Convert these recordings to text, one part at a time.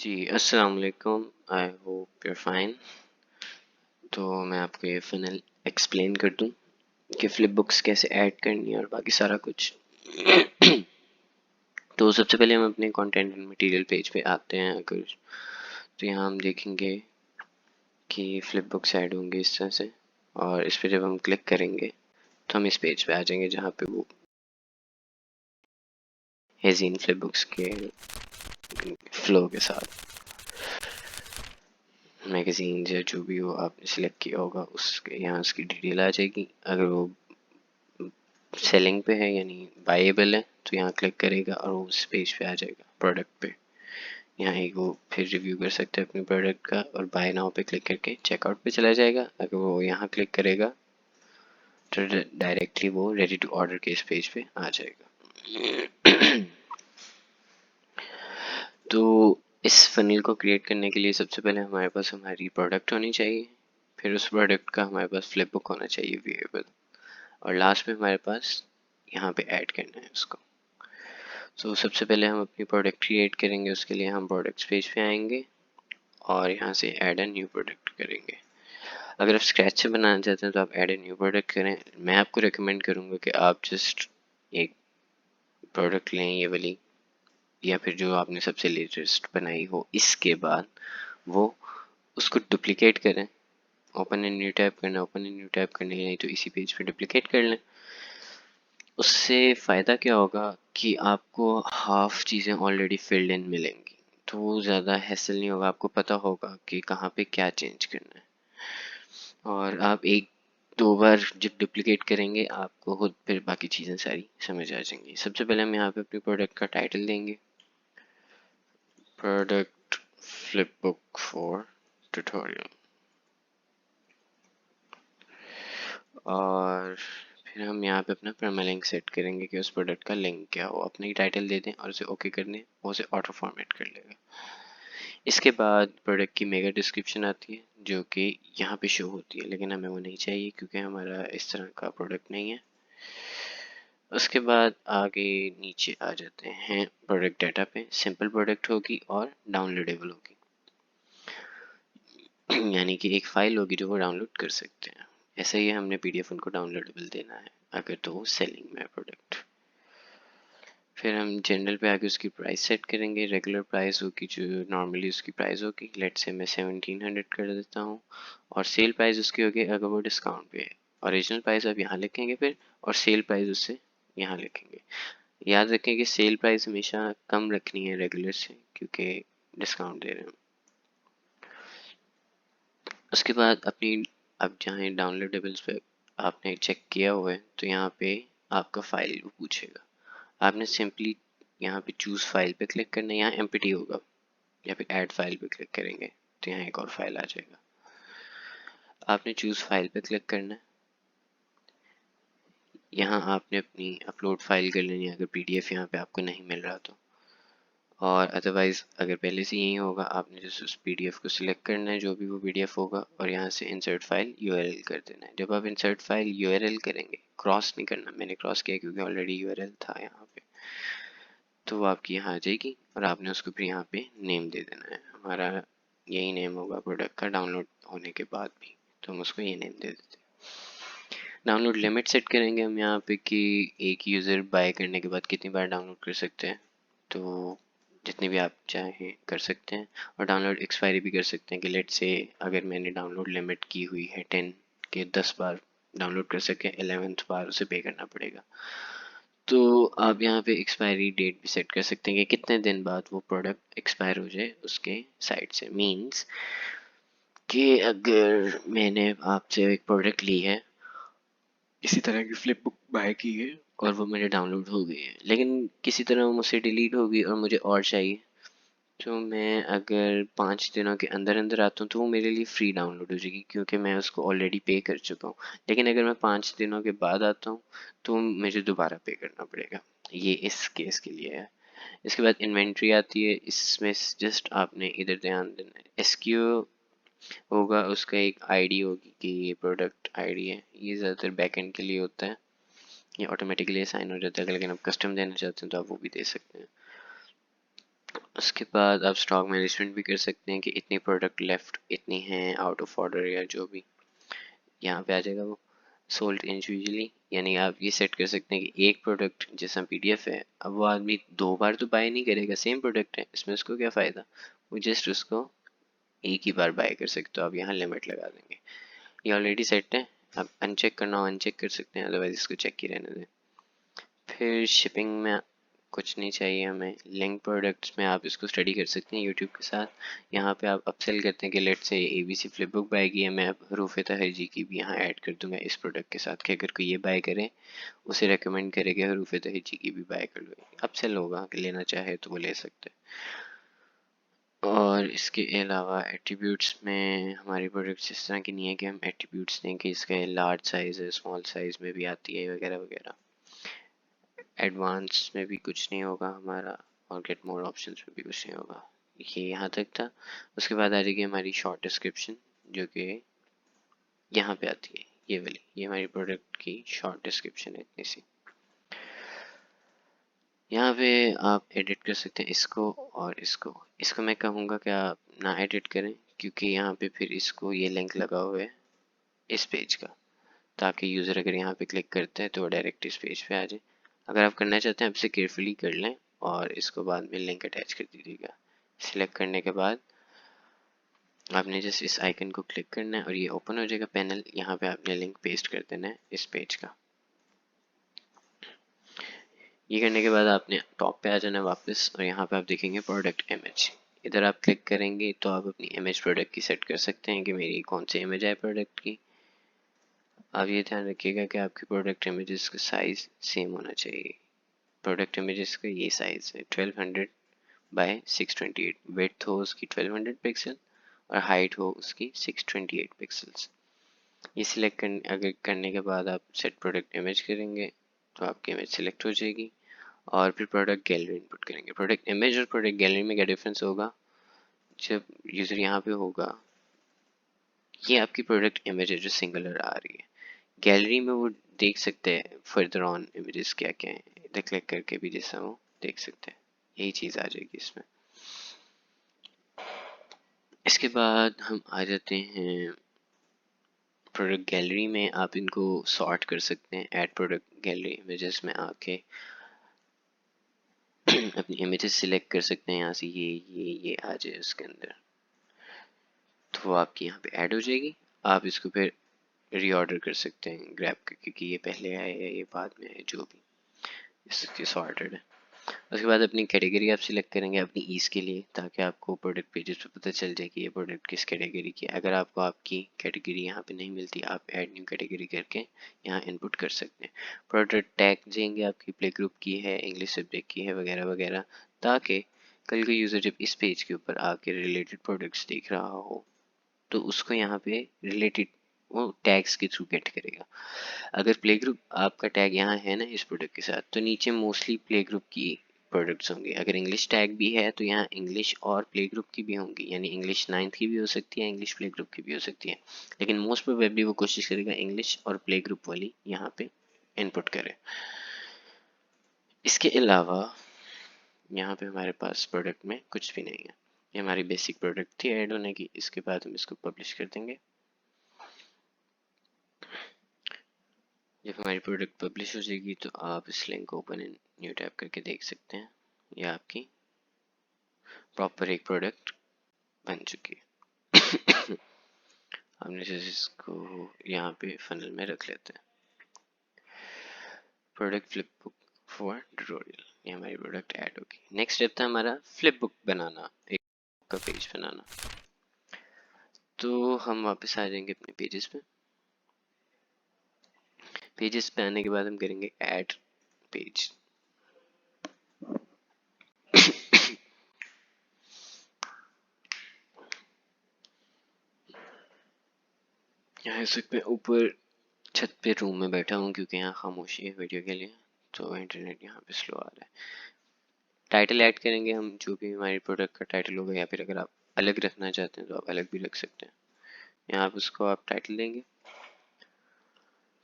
जी, अस्सलाम वालेकुम। I hope you're fine. तो मैं आपको ये फ़नल एक्सप्लेन कर दूं कि फ्लिप बुक्स कैसे ऐड करनी है और बाकी सारा कुछ। तो सबसे पहले हम अपने कंटेंट एंड मटेरियल पेज पे आते हैं। अगर तो यहाँ हम देखेंगे कि फ्लिप बुक्स ऐड होंगे इस तरह से, और इस पर जब हम क्लिक करेंगे तो हम इस पेज पे आ जाएंगे जहाँ पे वो हेज़िन फ्लिप बुक्स के फ्लो के साथ मैगजीन या जो भी हो आपने सिलेक्ट किया होगा उसके यहाँ उसकी डिटेल आ जाएगी। अगर वो सेलिंग पे है यानी बायेबल है तो यहाँ क्लिक करेगा और वो उस पेज पे आ जाएगा प्रोडक्ट पे। यहाँ एक वो फिर रिव्यू कर सकते हैं अपने प्रोडक्ट का, और बाय नाउ पे क्लिक करके चेकआउट पे चला जाएगा। अगर वो यहाँ क्लिक करेगा तो डायरेक्टली वो रेडी टू ऑर्डर के इस पेज पे आ जाएगा। तो इस फनील को क्रिएट करने के लिए सबसे पहले हमारे पास हमारी प्रोडक्ट होनी चाहिए, फिर उस प्रोडक्ट का हमारे पास फ्लिप बुक होना चाहिए वेरिएबल, और लास्ट में हमारे पास यहाँ पे ऐड करना है उसको। तो सबसे पहले हम अपनी प्रोडक्ट क्रिएट करेंगे। उसके लिए हम प्रोडक्ट्स पेज पे आएंगे और यहाँ से ऐड अ न्यू प्रोडक्ट करेंगे। अगर आप स्क्रैच से बनाना चाहते हैं तो आप ऐड अ न्यू प्रोडक्ट करें। मैं आपको रिकमेंड करूँगा कि आप जस्ट एक प्रोडक्ट लें ये वाली, या फिर जो आपने सबसे लेटेस्ट बनाई हो, इसके बाद वो उसको डुप्लिकेट करें। ओपन इन न्यू टैब करना, ओपन इन न्यू टैब करने नहीं तो इसी पेज पे डुप्लिकेट कर लें। उससे फ़ायदा क्या होगा कि आपको हाफ चीज़ें ऑलरेडी फिल्ड इन मिलेंगी, तो वो ज़्यादा हैसल नहीं होगा। आपको पता होगा कि कहाँ पे क्या चेंज करना है, और आप एक दो बार जब डुप्लिकेट करेंगे आपको खुद फिर बाकी चीज़ें सारी समझ आ जाएंगी। सबसे पहले हम यहाँ पे अपनी प्रोडक्ट का टाइटल देंगे, product flip book for tutorial, और फिर हम यहाँ पे अपना परमालिंक सेट करेंगे कि उस प्रोडक्ट का लिंक क्या हो। अपनी टाइटल दे दें और उसे ओके कर दें, वो उसे ऑटो फॉर्मेट कर लेगा। इसके बाद प्रोडक्ट की मेगा डिस्क्रिप्शन आती है जो कि यहाँ पे शो होती है, लेकिन हमें वो नहीं चाहिए क्योंकि हमारा इस तरह का प्रोडक्ट नहीं है। उसके बाद आगे नीचे आ जाते हैं प्रोडक्ट डाटा पे। सिंपल प्रोडक्ट होगी और डाउनलोडेबल होगी, यानी कि एक फाइल होगी जो वो डाउनलोड कर सकते हैं। ऐसे ही हमने पीडीएफ उनको डाउनलोडेबल देना है अगर तो वो सेलिंग में है प्रोडक्ट। फिर हम जनरल पे आके उसकी प्राइस सेट करेंगे। रेगुलर प्राइस होगी जो नॉर्मली उसकी प्राइस होगी, लेट से मैं 1700 कर देता हूँ, और सेल प्राइस उसकी होगी अगर वो डिस्काउंट पे है। ओरिजिनल प्राइस आप यहाँ लिखेंगे फिर, और सेल प्राइस उससे यहाँ लिखेंगे। याद रखें कि सेल प्राइस हमेशा कम रखनी है रेगुलर से, क्योंकि डिस्काउंट दे रहे हैं। उसके बाद अपनी, अब जहाँ डाउनलोडेबल्स पे आपने चेक किया हुआ है तो यहाँ पे आपका फाइल पूछेगा। आपने सिंपली यहाँ पे चूज फाइल पे क्लिक करना है, यहाँ एम्प्टी होगा, या फिर ऐड फाइल पे क्लिक करेंगे तो यहाँ एक और फाइल आ जाएगा। आपने चूज फाइल पे क्लिक करना है, यहाँ आपने अपनी अपलोड फाइल कर लेनी है अगर पीडीएफ यहाँ पे आपको नहीं मिल रहा तो, और अदरवाइज अगर पहले से यही होगा आपने जस्ट उस पीडीएफ को सिलेक्ट करना है जो भी वो पीडीएफ होगा, और यहाँ से इंसर्ट फाइल यूआरएल कर देना है। जब आप इंसर्ट फाइल यूआरएल करेंगे, क्रॉस नहीं करना, मैंने क्रॉस किया क्योंकि ऑलरेडी यूआरएल था यहाँ पे, तो वो आपकी यहाँ आ जाएगी और आपने उसको फिर यहाँ पे नेम दे देना है। हमारा यही नेम होगा प्रोडक्ट का डाउनलोड होने के बाद भी, तो हम उसको ये नेम दे देते हैं। डाउनलोड लिमिट सेट करेंगे हम यहाँ पे कि एक यूज़र बाय करने के बाद कितनी बार डाउनलोड कर सकते हैं, तो जितनी भी आप चाहें कर सकते हैं। और डाउनलोड एक्सपायरी भी कर सकते हैं कि लेट से अगर मैंने डाउनलोड लिमिट की हुई है 10 के 10 बार डाउनलोड कर सके, 11th बार उसे पे करना पड़ेगा। तो आप यहाँ पे एक्सपायरी डेट भी सेट कर सकते हैं कि कितने दिन बाद वो प्रोडक्ट एक्सपायर हो जाए उसके साइड से। मीन्स कि अगर मैंने आपसे एक प्रोडक्ट ली है, इसी तरह की फ्लिप बुक बाय की है, और वो मेरे डाउनलोड हो गई है, लेकिन किसी तरह वो मुझसे डिलीट हो गई और मुझे और चाहिए, तो मैं अगर 5 दिनों के अंदर अंदर आता हूँ तो वो मेरे लिए फ्री डाउनलोड हो जाएगी क्योंकि मैं उसको ऑलरेडी पे कर चुका हूँ। लेकिन अगर मैं 5 दिनों के बाद आता हूँ तो मुझे दोबारा पे करना पड़ेगा। ये इस केस के लिए है। इसके बाद इन्वेंट्री आती है, इसमें जस्ट आपने इधर ध्यान देना है। एसक्यू होगा, उसका एक आईडी होगी कि ये प्रोडक्ट आईडी है। ये ज़्यादातर बैकएंड के लिए होता है, ये ऑटोमेटिकली साइन हो जाता है, लेकिन आप कस्टम देना चाहते हैं तो आप वो भी दे सकते हैं। उसके बाद आप स्टॉक मैनेजमेंट भी कर सकते हैं कि इतनी प्रोडक्ट लेफ्ट, इतनी हैं आउट ऑफ ऑर्डर या जो भी, यहाँ पे आ जाएगा वो सोल्ड इंडिविजुअली। यानी आप ये सेट कर सकते हैं कि एक प्रोडक्ट जैसा पीडीएफ है, अब वो आदमी 2 बार तो बाय नहीं करेगा, सेम प्रोडक्ट है, इसमें उसको क्या फ़ायदा, वो जस्ट उसको एक ही बार बाय कर सकते हो, आप यहाँ लिमिट लगा देंगे। ये ऑलरेडी सेट है, आप अनचेक करना हो अनचेक कर सकते हैं, अदरवाइज इसको चेक ही रहने दें। फिर शिपिंग में कुछ नहीं चाहिए हमें। लिंक प्रोडक्ट्स में आप इसको स्टडी कर सकते हैं यूट्यूब के साथ। यहाँ पे आप अपसेल करते हैं कि लेट से एबीसी फ्लिप बुक बाय की है, मैं हरूफ तहर जी की भी यहाँ ऐड कर दूंगा इस प्रोडक्ट के साथ कि अगर कोई ये बाय करे उसे रेकमेंड करेगा हरूफ तहर जी की भी बाय कर लो, अपसेल होगा कि लेना चाहे तो वो ले सकते हैं। और इसके अलावा एट्रीब्यूट्स में हमारी प्रोडक्ट्स इस तरह की नहीं है कि हम एट्रीब्यूट्स दें कि इसका लार्ज साइज़ है, स्मॉल साइज़ में भी आती है वगैरह वगैरह। एडवांस में भी कुछ नहीं होगा हमारा, और गेट मोर ऑप्शंस में भी कुछ नहीं होगा। ये यहाँ तक था। उसके बाद आ जाएगी हमारी शॉर्ट डिस्क्रिप्शन, जो कि यहाँ पे आती है, ये वाली, ये हमारी प्रोडक्ट की शॉर्ट डिस्क्रिप्शन है इतनी सी। यहाँ पे आप एडिट कर सकते हैं इसको और इसको। इसको मैं कहूँगा कि आप ना एडिट करें, क्योंकि यहाँ पे फिर इसको ये लिंक लगा हुआ है इस पेज का, ताकि यूज़र अगर यहाँ पे क्लिक करते हैं तो वो डायरेक्ट इस पेज पे आ जाए। अगर आप करना चाहते हैं आप इसे केयरफुली कर लें और इसको बाद में लिंक अटैच कर दीजिएगा। सिलेक्ट करने के बाद आपने जस्ट इस आइकन को क्लिक करना है और ये ओपन हो जाएगा पैनल। यहाँ पे आपने लिंक पेस्ट कर देना है इस पेज का। ये करने के बाद आपने टॉप पे आ जाना है वापस, और यहाँ पे आप देखेंगे प्रोडक्ट इमेज। इधर आप क्लिक करेंगे तो आप अपनी इमेज प्रोडक्ट की सेट कर सकते हैं कि मेरी कौन सी इमेज है प्रोडक्ट की। आप ये ध्यान रखिएगा कि आपकी प्रोडक्ट इमेजेस का साइज सेम होना चाहिए। प्रोडक्ट इमेजेस का ये साइज है 1200 बाय 628, विड्थ हो उसकी 1200 पिक्सल और हाइट हो उसकी 628 पिक्सल्स। ये सिलेक्ट करने के बाद आप सेट प्रोडक्ट इमेज करेंगे तो आपकी इमेज सिलेक्ट हो जाएगी, और फिर प्रोडक्ट गैलरी इनपुट करेंगे। प्रोडक्ट इमेज और प्रोडक्ट गैलरी में क्या डिफरेंस होगा, जब यूज़र यहाँ पे होगा, ये आपकी प्रोडक्ट इमेज है जो सिंगुलर आ रही है। गैलरी में वो देख सकते हैं फर्दर ऑन इमेजेस क्या क्या हैं, इधर क्लिक करके भी जैसा वो देख सकते हैं, यही चीज़ आ जाएगी इसमें। इसके बाद हम आ जाते हैं प्रोडक्ट गैलरी में। आप इनको सॉर्ट कर सकते हैं, ऐड प्रोडक्ट गैलरी इमेजेस में आके अपनी इमेजेस सिलेक्ट कर सकते हैं यहाँ से, ये आ जाए उसके अंदर, तो वो आपकी यहाँ पे ऐड हो जाएगी। आप इसको फिर रीऑर्डर कर सकते हैं ग्रैब करके कि ये पहले आए या ये बाद में आए, जो भी इसके सॉर्टेड है। उसके बाद अपनी कैटेगरी आप सिलेक्ट करेंगे अपनी ईज के लिए, ताकि आपको प्रोडक्ट पेजेस पे पता चल जाए कि ये प्रोडक्ट किस कैटेगरी की है। अगर आपको आपकी कैटेगरी यहाँ पे नहीं मिलती, आप ऐड न्यू कैटेगरी करके यहाँ इनपुट कर सकते हैं। प्रोडक्ट टैग देंगे आपकी प्ले ग्रुप की है, इंग्लिश सब्जेक्ट की है वगैरह वगैरह, ताकि कल का यूज़र जब इस पेज के ऊपर आके रिलेटेड प्रोडक्ट्स देख रहा हो तो उसको यहाँ पे रिलेटेड वो टैग्स के थ्रू गेट करेगा। अगर प्ले ग्रुप आपका टैग यहाँ है ना इस प्रोडक्ट के साथ, तो नीचे मोस्टली प्ले ग्रुप की प्रोडक्ट्स होंगे। अगर इंग्लिश टैग भी है तो यहाँ इंग्लिश और प्ले ग्रुप की भी होंगी, यानी इंग्लिश 9th की भी हो सकती है, इंग्लिश प्ले ग्रुप की भी हो सकती है, लेकिन मोस्ट प्रोबेबली वो कोशिश करेगा इंग्लिश और प्ले ग्रुप वाली यहाँ पे इनपुट करे। इसके अलावा यहाँ पे हमारे पास प्रोडक्ट में कुछ भी नहीं है। ये हमारी बेसिक प्रोडक्ट थी ऐड होने की। इसके बाद हम इसको पब्लिश कर देंगे। जब हमारी प्रोडक्ट पब्लिश हो जाएगी तो आप इस लिंक को ओपन इन न्यू टैब करके देख सकते हैं, ये आपकी प्रॉपर एक प्रोडक्ट बन चुकी है। हमने जैसे इसको यहाँ पे फनल में रख लेते हैं, product flip book for tutorial, ये हमारी प्रोडक्ट ऐड होगी। नेक्स्ट स्टेप था हमारा फ्लिप बुक बनाना, एक का पेज बनाना। तो हम वापस आ जाएंगे अपने पेजेस पे। पेजेस पे आने के बाद हम करेंगे ऐड पेज। यहाँ इस वक्त मैं ऊपर छत पे रूम में बैठा हूँ क्योंकि यहाँ खामोशी है वीडियो के लिए, तो इंटरनेट यहाँ पे स्लो आ रहा है। टाइटल ऐड करेंगे हम, जो भी हमारी प्रोडक्ट का टाइटल होगा, या फिर अगर आप अलग रखना चाहते हैं तो आप अलग भी रख सकते हैं। यहाँ आप उसको आप टाइटल देंगे।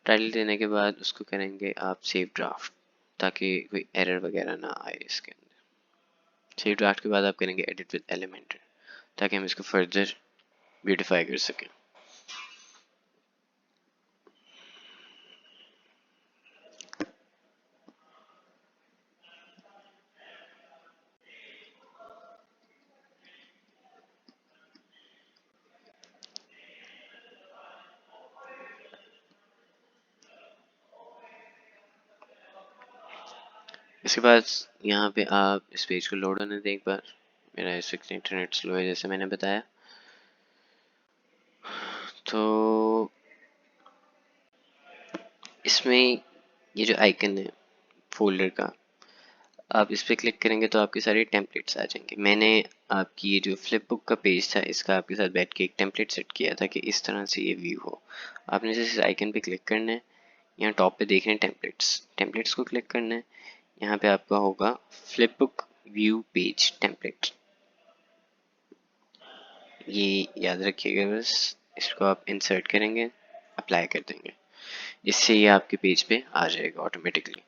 टाइटल देने के बाद उसको करेंगे आप सेव ड्राफ्ट, ताकि कोई एरर वगैरह ना आए इसके अंदर। सेव ड्राफ्ट के बाद आप करेंगे एडिट विद एलिमेंटर, ताकि हम इसको फर्दर ब्यूटिफाई कर सकें। इसके बाद यहाँ पे आप इस पेज को लोड होने दें एक बार। मेरा इस वक्त इंटरनेट स्लो है जैसे मैंने बताया। तो इसमें ये जो आइकन है फोल्डर का, आप इस पर क्लिक करेंगे तो आपके सारे टेम्पलेट्स आ जाएंगे। मैंने आपकी ये जो फ्लिप बुक का पेज था इसका आपके साथ बैठ के एक टेम्पलेट सेट किया था कि इस तरह से ये व्यू हो। आपने जैसे इस आइकन पे क्लिक करना है, यहाँ टॉप पे देख रहे हैं टेम्पलेट्स को क्लिक करना है। यहाँ पे आपका होगा flip book view page template, ये याद रखिएगा बस। इसको आप इंसर्ट करेंगे, अप्लाई कर देंगे, इससे ये आपके पेज पे आ जाएगा ऑटोमेटिकली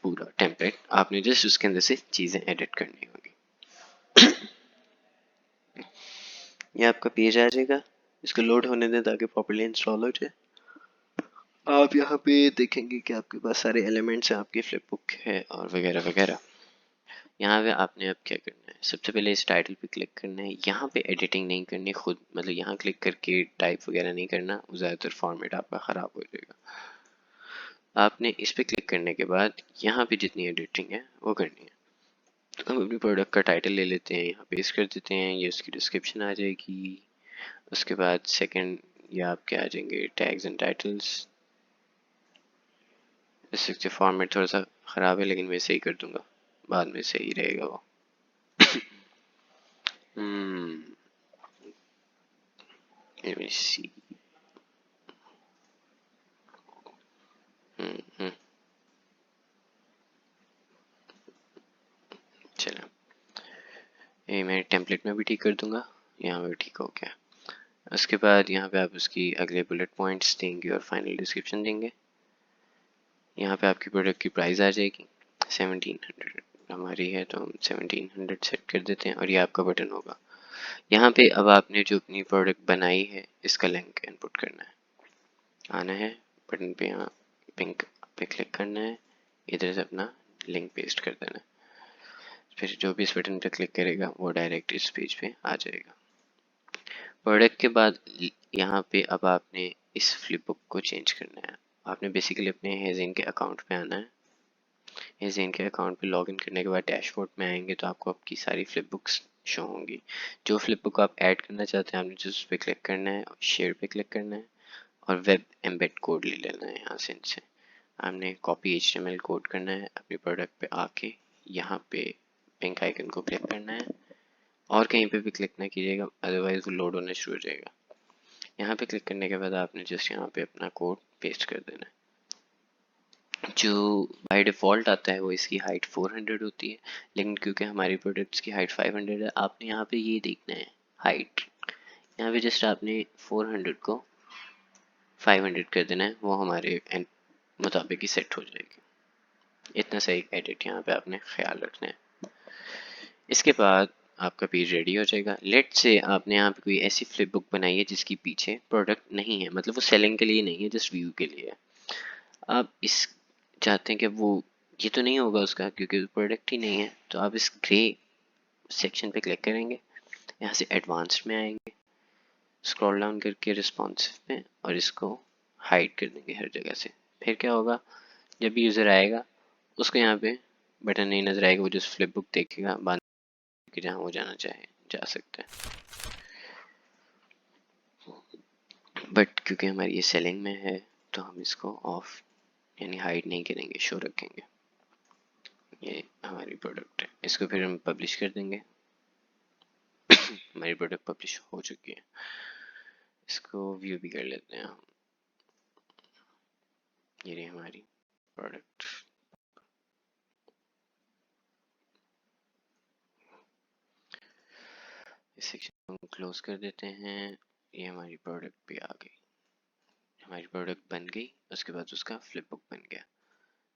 पूरा टेम्पलेट। आपने जस्ट उसके अंदर से चीज़ें एडिट करनी होगी। ये आपका पेज आ जाएगा, इसको लोड होने दें ताकि प्रॉपर्ली इंस्टॉल हो जाए। आप यहाँ पे देखेंगे कि आपके पास सारे एलिमेंट्स हैं, आपकी फ्लिप बुक है और वगैरह वगैरह। यहाँ पे आपने अब क्या करना है, सबसे पहले इस टाइटल पे क्लिक करना है। यहाँ पे एडिटिंग नहीं करनी खुद, मतलब यहाँ क्लिक करके टाइप वगैरह नहीं करना, ज़्यादातर फॉर्मेट आपका ख़राब हो जाएगा। आपने इस पे क्लिक करने के बाद यहाँ पे जितनी एडिटिंग है वो करनी है। तो हम अपनी प्रोडक्ट का टाइटल ले लेते हैं, यहाँ पेस्ट कर देते हैं, ये उसकी डिस्क्रिप्शन आ जाएगी। उसके बाद सेकंड ये आपके आ जाएंगे टैग्स एंड टाइटल्स। इससे फॉर्मेट थोड़ा सा ख़राब है लेकिन मैं सही कर दूंगा, बाद में सही रहेगा वो। let me see। चलो ये मैं टेम्पलेट में भी ठीक कर दूंगा, यहाँ पे ठीक हो गया। उसके बाद यहाँ पे आप उसकी अगले बुलेट पॉइंट्स देंगे और फाइनल डिस्क्रिप्शन देंगे। यहाँ पे आपकी प्रोडक्ट की प्राइस आ जाएगी 1700 हमारी है, तो हम 1700 सेट कर देते हैं और ये आपका बटन होगा। यहाँ पे अब आपने जो अपनी प्रोडक्ट बनाई है इसका लिंक इनपुट करना है। आना है बटन पे, यहाँ पिंक पे क्लिक करना है, इधर से अपना लिंक पेस्ट कर देना है। फिर जो भी इस बटन पे क्लिक करेगा वो डायरेक्ट इस पेज पे आ जाएगा। प्रोडक्ट के बाद यहाँ पे अब आपने इस फ्लिप बुक को चेंज करना है। आपने बेसिकली अपने हेज़िन के अकाउंट पे आना है। हेज़िन के अकाउंट पे लॉगिन करने के बाद डैशबोर्ड में आएंगे तो आपको आपकी सारी फ्लिप बुक्स शो होंगी। जो फ्लिप बुक आप ऐड करना चाहते हैं आपने जिस पे क्लिक करना है, शेयर पे क्लिक करना है और वेब एम्बेड कोड ले लेना है। यहाँ से इनसे आपने कॉपी HTML कोड करना है, अपनी प्रोडक्ट पे आके यहाँ पे पिंक आइकन को क्लिक करना है और कहीं पे भी क्लिक ना कीजिएगा, अदरवाइज वो लोड होना शुरू हो जाएगा। यहाँ पे क्लिक करने के बाद आपने जस्ट यहाँ पे अपना कोड पेस्ट कर देना है। जो बाय डिफ़ॉल्ट आता है वो इसकी हाइट 400 होती है, लेकिन क्योंकि हमारी प्रोडक्ट्स की हाइट 500 है, आपने यहाँ पे ये देखना है हाइट। यहाँ पे जस्ट आपने 400 को 500 कर देना है, वो हमारे मुताबिक ही सेट हो जाएगी। इतना सही एडिट यहाँ पे आपने ख्याल रखना है। इसके बाद आपका पेज रेडी हो जाएगा। लेट से आपने यहाँ पे कोई ऐसी फ्लिप बुक बनाई है जिसकी पीछे प्रोडक्ट नहीं है, मतलब वो सेलिंग के लिए नहीं है, जस्ट व्यू के लिए है। आप इस चाहते हैं कि वो ये तो नहीं होगा उसका क्योंकि प्रोडक्ट ही नहीं है, तो आप इस ग्रे सेक्शन पे क्लिक करेंगे, यहाँ से एडवांस्ड में आएंगे, स्क्रॉल डाउन करके रिस्पॉन्सिव पे और इसको हाइड कर देंगे हर जगह से। फिर क्या होगा, जब भी यूज़र आएगा उसको यहाँ पे बटन नहीं नजर आएगा, वो जो फ्लिप बुक देखेगा बाद कि जहाँ वो जाना चाहे जा सकता है। बट क्योंकि हमारी ये सेलिंग में है तो हम इसको ऑफ यानी हाइड नहीं करेंगे, शो रखेंगे। ये हमारी प्रोडक्ट है, इसको फिर हम पब्लिश कर देंगे। हमारी प्रोडक्ट पब्लिश हो चुकी है, इसको व्यू भी कर लेते हैं हम। ये रही हमारी प्रोडक्ट। इस सेक्शन को क्लोज कर देते हैं। ये हमारी प्रोडक्ट भी आ गई, हमारी प्रोडक्ट बन गई, उसके बाद उसका फ्लिप बुक बन गया।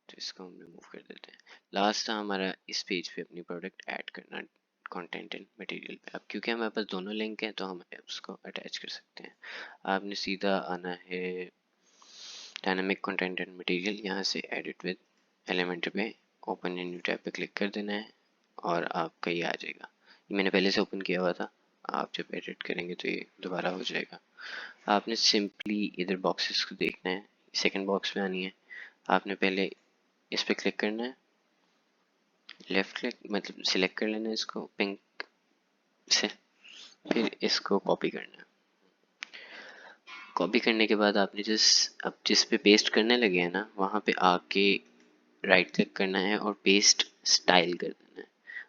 तो इसको हम रिमूव कर देते हैं। लास्ट था हमारा इस पेज पे अपनी प्रोडक्ट ऐड करना, कंटेंट एंड मटेरियल पे। अब क्योंकि हमारे पास दोनों लिंक हैं तो हम उसको अटैच कर सकते हैं। आपने सीधा आना है डायनामिक कंटेंट एंड मटेरियल, यहाँ से एडिट विद एलिमेंट पे ओपन इन न्यू टैब पे क्लिक कर देना है और आपका ये आ जाएगा। ये मैंने पहले से ओपन किया हुआ था, आप जब एडिट करेंगे तो ये दोबारा हो जाएगा। आपने सिंपली इधर बॉक्सेस को देखना है, सेकंड बॉक्स में आनी है, आपने पहले इस पे क्लिक करना है, लेफ्ट क्लिक मतलब सिलेक्ट कर लेना है इसको पिंक से, फिर इसको कॉपी करना है। कॉपी करने के बाद आपने जिस पे पेस्ट करने लगे हैं ना, वहाँ पे आके राइट क्लिक करना है और पेस्ट स्टाइल कर देना है।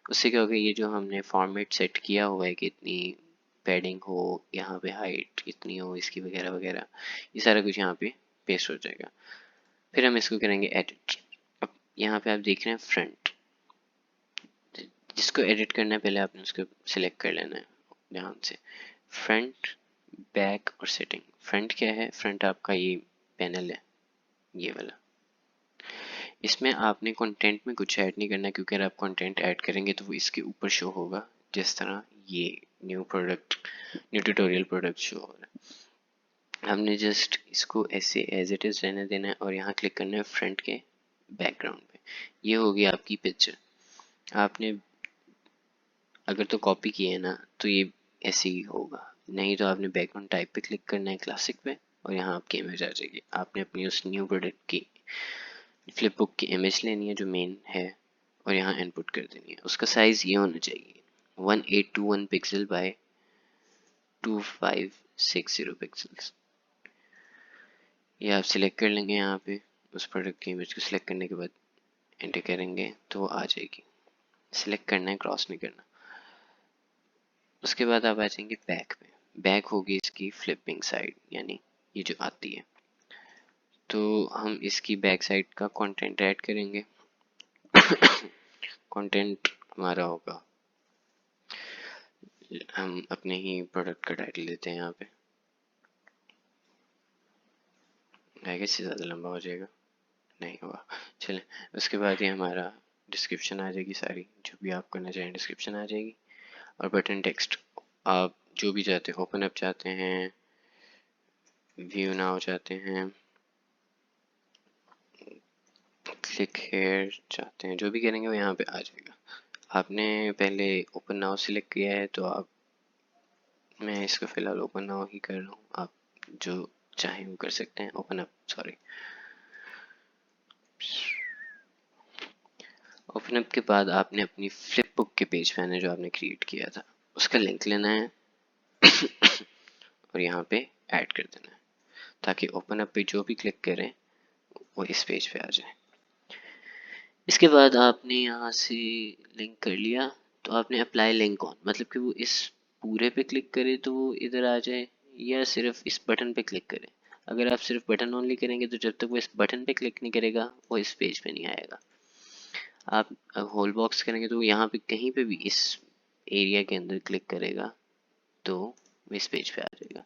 उससे क्या होगा, ये जो हमने फॉर्मेट सेट किया हुआ है कि इतनी पैडिंग हो, यहाँ पे हाइट इतनी हो इसकी वगैरह वगैरह, ये सारा कुछ यहाँ पे पेस्ट हो जाएगा। फिर हम इसको करेंगे एडिट। अब यहाँ पे आप देख रहे हैं फ्रंट, जिसको एडिट करना है पहले आपने उसको सिलेक्ट कर लेना है ध्यान से। फ्रंट, बैक और सेटिंग। फ्रंट क्या है, फ्रंट आपका ये पैनल है, ये वाला। इसमें आपने कंटेंट में कुछ ऐड नहीं करना, क्योंकि अगर आप कंटेंट ऐड करेंगे तो वो इसके ऊपर शो होगा, जिस तरह ये न्यू ट्यूटोरियल प्रोडक्ट शो हो रहा है। हमने जस्ट इसको ऐसे एज इट इज रहने देना है और यहाँ क्लिक करना है फ्रंट के बैकग्राउंड पे। ये होगी आपकी पिक्चर। आपने अगर तो कॉपी किए है ना तो ये ऐसे ही होगा, नहीं तो आपने बैकग्राउंड टाइप पे क्लिक करना है क्लासिक पे और यहाँ आपकी इमेज आ जाएगी। आपने अपनी उस न्यू प्रोडक्ट की फ्लिप बुक की इमेज लेनी है जो मेन है और यहाँ इनपुट कर देनी है। उसका साइज ये होना चाहिए 1821 पिक्सल बाय 2560 पिक्सल्स। ये आप सिलेक्ट कर लेंगे, यहाँ पे उस प्रोडक्ट की इमेज को सिलेक्ट करने के बाद एंटर करेंगे तो वो आ जाएगी। सिलेक्ट करना है, क्रॉस नहीं करना। उसके बाद आप आ जाएंगे बैक पे। बैक होगी इसकी फ्लिपिंग साइड, यानी ये जो आती है, तो हम इसकी बैक साइड का कंटेंट ऐड करेंगे। कंटेंट हमारा होगा, हम अपने ही प्रोडक्ट का टाइटल देते हैं यहाँ पे, आगे से ज़्यादा लंबा हो जाएगा, नहीं हुआ, चलें। उसके बाद ये हमारा डिस्क्रिप्शन आ जाएगी, सारी जो भी आप करना चाहें डिस्क्रिप्शन आ जाएगी। और बटन टेक्स्ट आप जो भी चाहते हैं, ओपन अप चाहते हैं, व्यू नाउ चाहते हैं, क्लिक हेयर चाहते हैं, जो भी करेंगे वो यहाँ पे आ जाएगा। आपने पहले ओपन नाउ सिलेक्ट किया है तो आप, मैं इसको फिलहाल ओपन नाउ ही कर रहा हूँ, आप जो चाहें वो कर सकते हैं। Open up, sorry, open up के बाद आपने अपनी फ्लिप बुक के पेज पे आना है जो आपने क्रिएट किया था, उसका लिंक लेना है और यहाँ पे ऐड कर देना है, ताकि ओपन अप पे जो भी क्लिक करें वो इस पेज पे आ जाए। इसके बाद आपने यहाँ से लिंक कर लिया तो आपने अप्लाई लिंक ऑन, मतलब कि वो इस पूरे पे क्लिक करे तो वो इधर आ जाए, या सिर्फ इस बटन पे क्लिक करें। अगर आप सिर्फ बटन ओनली करेंगे तो जब तक वो इस बटन पे क्लिक नहीं करेगा वो इस पेज पे नहीं आएगा। आप होल बॉक्स करेंगे तो यहाँ पे कहीं पे भी इस एरिया के अंदर क्लिक करेगा तो वो इस पेज पे आ जाएगा।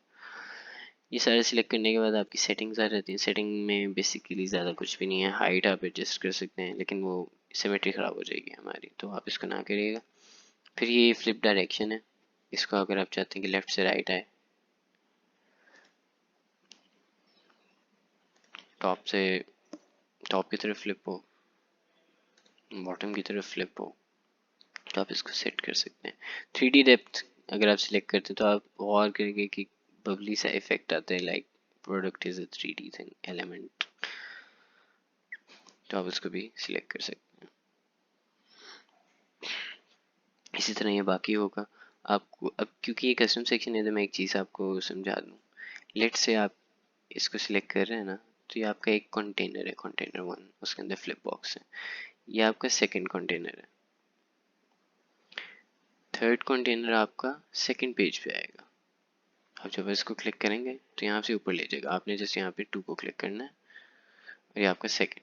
ये सारे सिलेक्ट करने के बाद आपकी सेटिंग्स आ जाती हैं। सेटिंग में बेसिकली ज़्यादा कुछ भी नहीं है, हाइट आप एडजस्ट कर सकते हैं, लेकिन वो सिमेट्री ख़राब हो जाएगी हमारी, तो आप इसको ना करिएगा। फिर ये फ्लिप डायरेक्शन है, इसको अगर आप चाहते हैं कि लेफ़्ट से राइट आए, टॉप की तरफ फ्लिप हो, बॉटम की तरफ फ्लिप हो, तो आप इसको सेट कर सकते हैं। 3D डेप्थ अगर आप सिलेक्ट करते हैं तो आप गौर करेंगे कि बबली सा इफेक्ट आता है, like product is a 3D thing element, तो आप उसको भी सिलेक्ट कर सकते हैं। इसी तरह ये बाकी होगा आपको। अब क्योंकि ये कस्टम सेक्शन है तो मैं एक चीज़ आपको समझा दूँ। लेट से आप इसको सिलेक्ट कर रहे हैं ना, तो ये आपका एक कंटेनर है, कंटेनर 1, उसके अंदर फ्लिप बॉक्स है। ये आपका सेकंड कंटेनर है, थर्ड कंटेनर आपका सेकंड पेज पे आएगा। आप जब इसको क्लिक करेंगे तो यहाँ से ऊपर ले जाएगा, आपने जैसे यहाँ पे 2 को क्लिक करना है और ये आपका सेकंड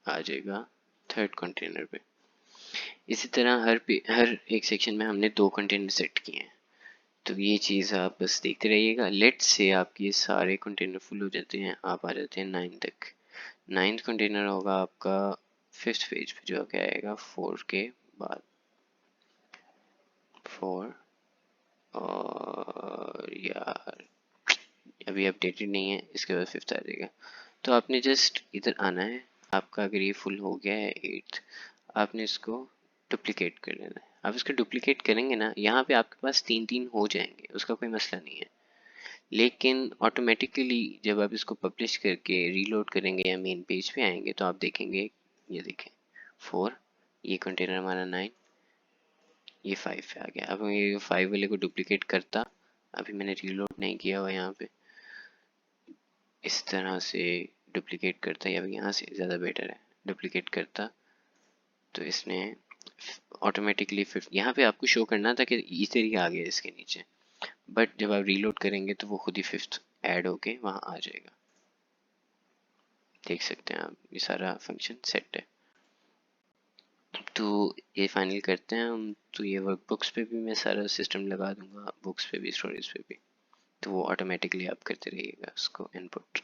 आ जाएगा थर्ड कंटेनर पे। इसी तरह हर एक सेक्शन में हमने 2 कंटेनर सेट किए हैं, तो ये चीज़ आप बस देखते रहिएगा। लेट से आपके ये सारे कंटेनर फुल हो जाते हैं, आप आ जाते हैं 9 तक। 9th कंटेनर होगा आपका 5th पेज पे, जो क्या आएगा 4 के बाद। 4 और यार अभी अपडेटेड नहीं है, इसके बाद 5th आ जाएगा। तो आपने जस्ट इधर आना है, आपका अगर ये फुल हो गया है 8th, आपने इसको डुप्लीकेट कर लेना है। आप इसको डुप्लीकेट करेंगे ना, यहाँ पे आपके पास 3 हो जाएंगे, उसका कोई मसला नहीं है। लेकिन ऑटोमेटिकली जब आप इसको पब्लिश करके रीलोड करेंगे या मेन पेज पे आएंगे तो आप देखेंगे, ये देखें 4, ये कंटेनर हमारा 9, ये 5 पे आ गया। अब ये 5 वाले को डुप्लीकेट करता, अभी मैंने रीलोड नहीं किया हुआ यहाँ पे, इस तरह से डुप्लीकेट करता, या यहाँ से ज़्यादा बेटर है, डुप्लीकेट करता तो इसने ऑटोमेटिकली फिर यहाँ पे आपको शो करना था कि इधर ही आ गया इसके नीचे, बट जब आप रीलोड करेंगे तो वो खुद ही 5th ऐड होके वहाँ आ जाएगा। देख सकते हैं आप, ये सारा फंक्शन सेट है। तो ये फाइनल करते हैं हम। तो ये वर्कबुक्स पे भी मैं सारा सिस्टम लगा दूंगा, बुक्स पे भी, स्टोरीज पे भी, तो वो ऑटोमेटिकली आप करते रहिएगा उसको इनपुट।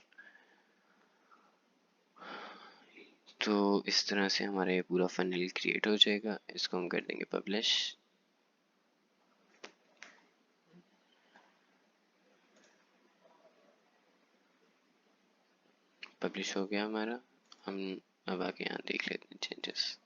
तो इस तरह से हमारा ये पूरा फनल क्रिएट हो जाएगा। इसको हम कर देंगे पब्लिश। पब्लिश हो गया हमारा। हम अब आगे यहाँ देख लेते हैं चेंजेस।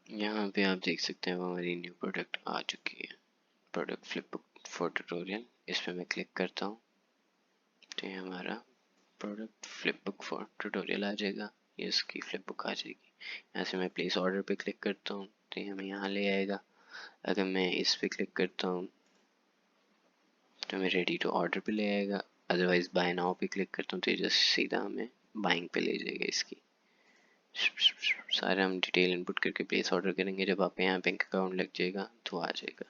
यहाँ पे आप देख सकते हैं वो हमारी न्यू प्रोडक्ट आ चुकी है, प्रोडक्ट फ्लिपबुक फॉर ट्यूटोरियल। इस पर मैं क्लिक करता हूँ तो ये हमारा प्रोडक्ट फ्लिपबुक फॉर ट्यूटोरियल आ जाएगा, ये इसकी फ्लिपबुक आ जाएगी। यहाँ से मैं प्लेस ऑर्डर पे क्लिक करता हूँ तो ये हमें यहाँ ले आएगा। अगर मैं इस पे क्लिक करता हूँ तो हमें रेडी टू ऑर्डर पे ले आएगा। अदरवाइज बाय नाउ पे क्लिक करता हूँ तो ये जस्ट सीधा हमें बाइंग पे ले जाएगा। इसकी सारे हम डिटेल इनपुट करके प्लेस ऑर्डर करेंगे, जब आपके यहाँ बैंक अकाउंट लग जाएगा तो आ जाएगा।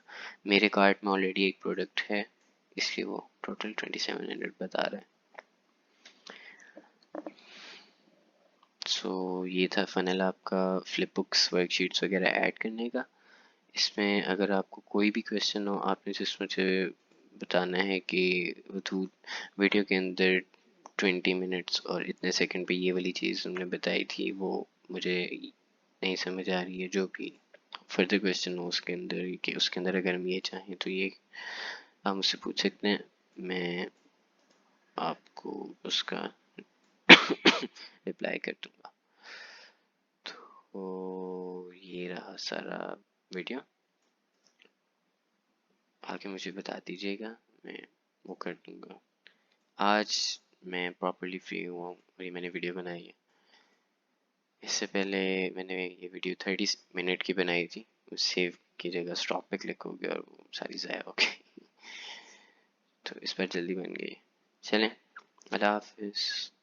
मेरे कार्ट में ऑलरेडी एक प्रोडक्ट है, इसलिए वो टोटल 2700 बता रहा है। सो ये था फनल आपका फ्लिप बुक्स वर्कशीट्स वगैरह ऐड करने का। इसमें अगर आपको कोई भी क्वेश्चन हो, आपने जिस मुझे बताना है कि वीडियो के अंदर 20 मिनट्स और इतने सेकंड पे ये वाली चीज़ तुमने बताई थी, वो मुझे नहीं समझ आ रही है, जो भी फर्दर क्वेश्चन हो उसके अंदर, कि उसके अंदर अगर हम ये चाहें तो ये आप मुझसे पूछ सकते हैं, मैं आपको उसका रिप्लाई कर दूंगा। तो ये रहा सारा वीडियो, आगे मुझे बता दीजिएगा, मैं वो कर दूंगा। आज मैं प्रॉपर्ली फ्री हुआ हूँ और ये मैंने वीडियो बनाई है। इससे पहले मैंने ये वीडियो 30 मिनट की बनाई थी, सेव की जगह स्टॉप पे क्लिक हो गया और वो सारी ज़ाया हो गई। तो इस पर जल्दी बन गई। चलें, अल्लाह हाफिज़।